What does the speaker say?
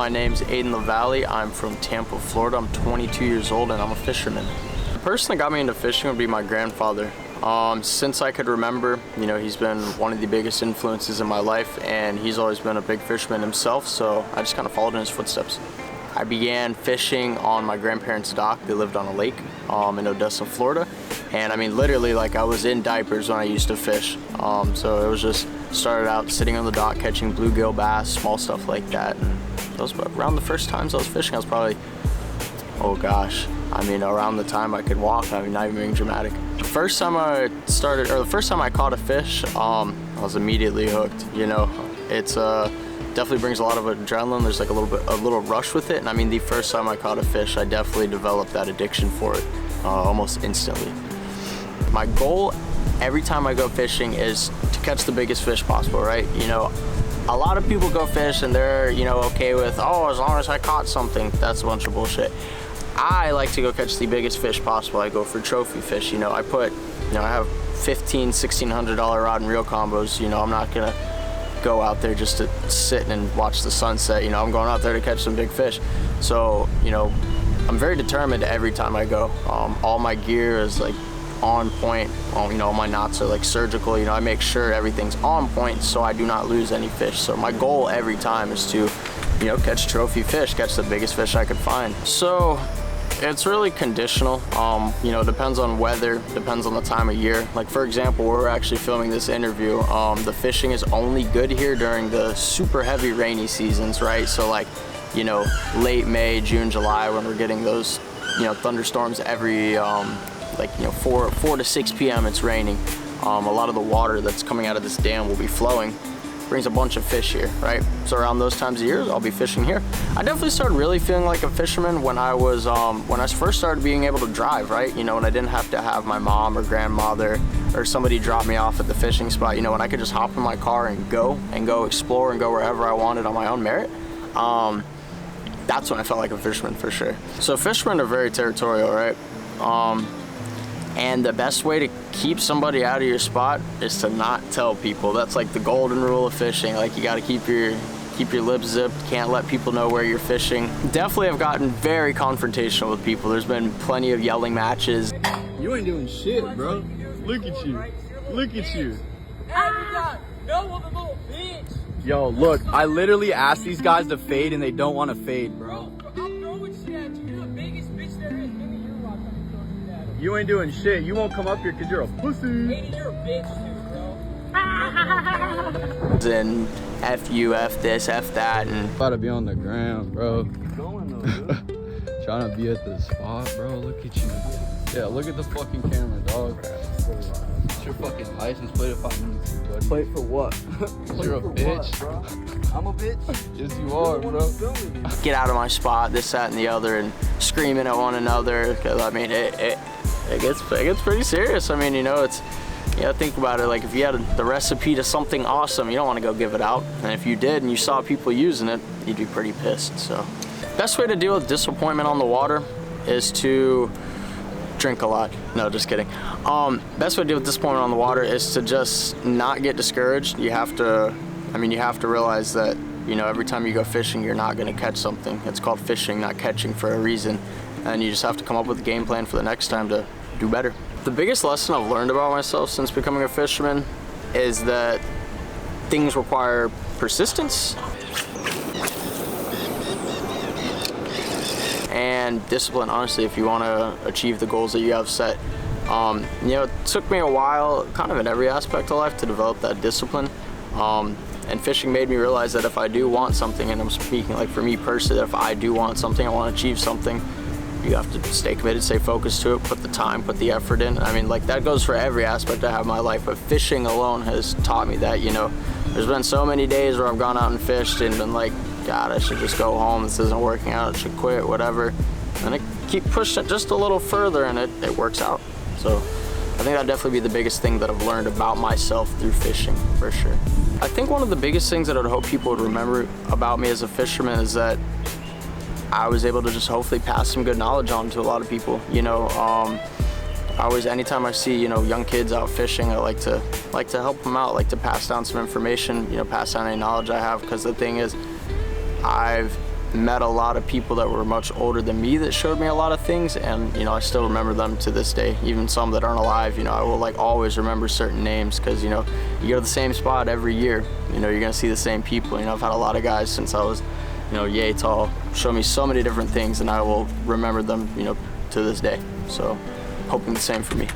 My name's Aiden LaValle. I'm from Tampa, Florida. I'm 22 years old and I'm a fisherman. The person that got me into fishing would be my grandfather. Since I could remember, he's been one of the biggest influences in my life, and he's always been a big fisherman himself, so I just kind of followed in his footsteps. I began fishing on my grandparents' dock. They lived on a lake in Odessa, Florida. And I mean, literally, like, I was in diapers when I used to fish. So it was just, started out sitting on the dock, catching bluegill bass, small stuff like that. And those were around the first times I was fishing. I was probably, oh gosh, I mean, around the time I could walk. I mean, not even being dramatic. The first time I caught a fish, I was immediately hooked. It's definitely brings a lot of adrenaline. There's like a little rush with it. And I mean, the first time I caught a fish, I definitely developed that addiction for it almost instantly. My goal every time I go fishing is to catch the biggest fish possible, right? A lot of people go fish and they're, okay with, oh, as long as I caught something. That's a bunch of bullshit. I like to go catch the biggest fish possible. I go for trophy fish. I have $1,500, $1,600 rod and reel combos. I'm not gonna go out there just to sit and watch the sunset. I'm going out there to catch some big fish. So, I'm very determined every time I go. All my gear is like on point. My knots are like surgical. I make sure everything's on point so I do not lose any fish. So my goal every time is to, catch trophy fish, catch the biggest fish I could find. So it's really conditional. Depends on weather, depends on the time of year. Like, for example, we're actually filming this interview. The fishing is only good here during the super heavy rainy seasons, right? So like, late May, June, July, when we're getting those, thunderstorms every, 4 to 6 p.m. it's raining. A lot of the water that's coming out of this dam will be flowing. Brings a bunch of fish here, right? So around those times of year, I'll be fishing here. I definitely started really feeling like a fisherman when I was, when I first started being able to drive, right? When I didn't have to have my mom or grandmother or somebody drop me off at the fishing spot. When I could just hop in my car and go explore and go wherever I wanted on my own merit. That's when I felt like a fisherman for sure. So fishermen are very territorial, right? And the best way to keep somebody out of your spot is to not tell people. That's like the golden rule of fishing. Like, you gotta keep your lips zipped, can't let people know where you're fishing. Definitely have gotten very confrontational with people. There's been plenty of yelling matches. You ain't doing shit, bro. Look at you. Look at you. Yo, look, I literally asked these guys to fade and they don't want to fade, bro. You ain't doing shit. You won't come up here because you're a pussy. You're a bitch too, bro. And F you, F this, F that, and about to be on the ground, bro. Trying to be at the spot, bro. Look at you. Yeah, look at the fucking camera, dog. It's your fucking license plate if I need to, buddy. plate for what? You're a bitch. What, I'm a bitch. Yes, you are, bro. Get out of my spot, this, that, and the other, and screaming at one another. Because I mean, it gets pretty serious. I mean, it's, think about it. Like, if you had the recipe to something awesome, you don't want to go give it out. And if you did and you saw people using it, you'd be pretty pissed. So, best way to deal with disappointment on the water is to drink a lot. No, just kidding. Best way to deal with disappointment on the water is to just not get discouraged. You have to realize that, every time you go fishing, you're not going to catch something. It's called fishing, not catching, for a reason. And you just have to come up with a game plan for the next time to do better. The biggest lesson I've learned about myself since becoming a fisherman is that things require persistence and discipline, honestly, if you want to achieve the goals that you have set. It took me a while, kind of in every aspect of life, to develop that discipline. And fishing made me realize that if I do want something, and I'm speaking like for me personally, that if I do want something, I want to achieve something, you have to stay committed, stay focused to it, put the time, put the effort in. I mean, like, that goes for every aspect I have in my life, but fishing alone has taught me that, There's been so many days where I've gone out and fished and been like, God, I should just go home, this isn't working out, I should quit, whatever. And I keep pushing it just a little further and it works out. So I think that'd definitely be the biggest thing that I've learned about myself through fishing, for sure. I think one of the biggest things that I'd hope people would remember about me as a fisherman is that I was able to just hopefully pass some good knowledge on to a lot of people. Anytime I see, young kids out fishing, I like to help them out, like to pass down some information, pass down any knowledge I have, because the thing is, I've met a lot of people that were much older than me that showed me a lot of things, and you know, I still remember them to this day. Even some that aren't alive, you know, I will like always remember certain names, because you know, you go to the same spot every year, you know, you're gonna see the same people. You know, I've had a lot of guys since I was, you know, yay tall, show me so many different things, and I will remember them, you know, to this day. So hoping the same for me.